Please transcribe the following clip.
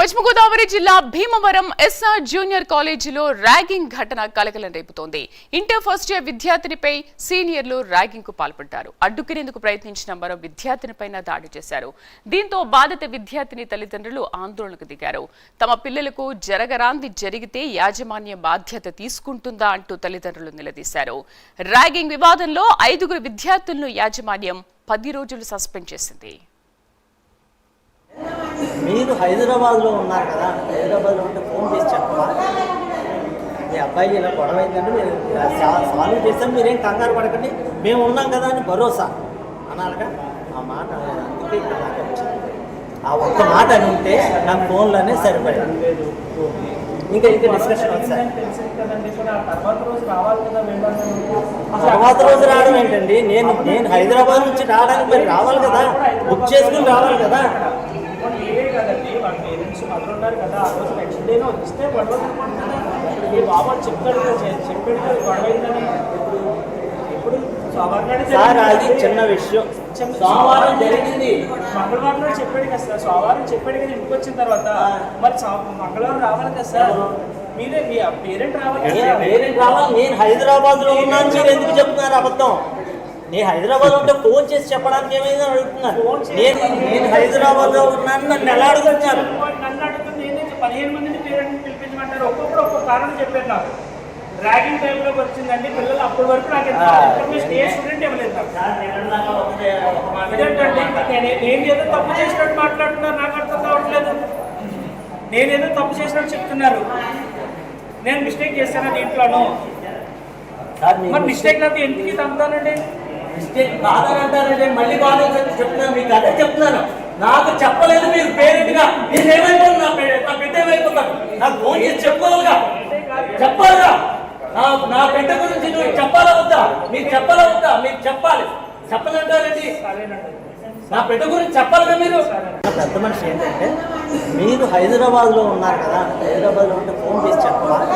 పశ్చిమ గోదావరి జిల్లా Bhimavaram SR junior కాలేజీలో ర్యాగింగ్ ఘటన కలకలం రేపుతోంది. ఇంటర్ ఫస్ట్ ఇయర్ విద్యార్థినిపై సీనియర్లు ర్యాగింగ్ కు పాల్పడ్డారు. అడ్డుకునేందుకు ప్రయత్నించిన మరో విద్యార్థినిపైన దాడి చేశారు. దీంతో బాధిత విద్యార్థిని తల్లిదండ్రులు ఆందోళనకు దిగారు. తమ పిల్లలకు జరగరాంది జరిగితే యాజమాన్యం బాధ్యత తీసుకుంటుందా అంటూ తల్లిదండ్రులు నిలదీశారు. ర్యాగింగ్ వివాదంలో 5 విద్యార్థులను యాజమాన్యం 10 రోజులు సస్పెండ్ చేసింది. మీరు హైదరాబాద్లో ఉన్నారు కదా, హైదరాబాద్లో ఉంటే ఫోన్ చేసి చెప్పాలి. మీ అబ్బాయి ఇలా గొడవ అయిందంటే మీరు సాల్వ్ చేస్తాను, మీరేం కంగారు పడకండి, మేము ఉన్నాం కదా అని భరోసా అనాలిగా. ఆ మాట అందుకే ఇక్కడ దాకా వచ్చింది. ఆ ఒక్క మాట అని ఉంటే నాకు ఫోన్లోనే సరిపోయాయి. ఇంకా డిస్కషన్ వస్తాయి. తర్వాత రోజు రావడం ఏంటండి? నేను హైదరాబాద్ నుంచి రావడానికి మరి రావాలి కదా, బుక్ చేసుకుని రావాలి కదా. కదండి వాళ్ళ పేరెంట్స్ మదర్ ఉన్నారు కదా, ఆ రోజు నెక్స్ట్ డేనే వస్తే గొడవ ఈ బాబు చెప్పాడు గొడవ అయిందని. ఇప్పుడు సార్ అది చిన్న విషయం. సోమవారం జరిగింది, మంగళవారం నాడు చెప్పాడు కదా సార్. సోమవారం చెప్పాడు కదా, ఇంటికి వచ్చిన తర్వాత మరి మంగళవారం రావాలి కదా సార్. మీరే మీ పేరెంట్ రావాలి. నేను హైదరాబాద్లో ఉన్నాను, మీరు ఎందుకు చెప్తున్నారు అబద్ధం? నేను హైదరాబాద్ ఉంటే ఫోన్ చేసి చెప్పడానికి ఏమైందని అడుగుతున్నాను. నేను హైదరాబాద్లో ఉన్నాను, నన్ను ఎలా అడుగుతున్నారు? నన్ను అడుగుతుంది ఏంటంటే 15 మందిని పేరెంట్ని పిలిపించమంటారు. ఒక్కొక్కరు ఒక్కొక్క కారణం చెప్పారు. నాకు ర్యాగింగ్ టైంలోకి వచ్చిందండి పిల్లలు. అప్పటి వరకు నాకు ఇన్ఫర్మేషన్ ఏ స్టూడెంట్ ఇవ్వలేదు. ఇదేంటండి నేనేదో తప్పు చేసినట్టు మాట్లాడుతున్నారు, నాకు అర్థం కావట్లేదు. నేనేదో తప్పు చేసినట్టు చెప్తున్నారు. నేను మిస్టేక్ చేశాను దీంట్లోనూ. మరి మిస్టేక్ నాకు ఎందుకు తగ్గుతానండి? మిస్టేక్ కాదని అంటారంటే మళ్ళీ బాగా చెప్తున్నాను, మీకు అదే చెప్తున్నాను. నాకు చెప్పలేదు మీరు పేరెంట్గా, నేను ఏమైపోతుంది, నా బిడ్డ ఏమైపోతాను, నాకు ఫోన్ చేసి చెప్పుకోవాలిగా, చెప్పాలిగా. నా బిడ్డ గురించి నువ్వు చెప్పాలా వద్దా? మీకు చెప్పాలా వద్దా? మీకు చెప్పాలి. చెప్పనంటారండి, నా బిడ్డ గురించి చెప్పాలిగా మీరు. పెద్ద మనిషి ఏంటంటే మీరు హైదరాబాద్లో ఉన్నారు కదా, హైదరాబాద్లో ఉంటే ఫోన్ చేసి చెప్పాలి.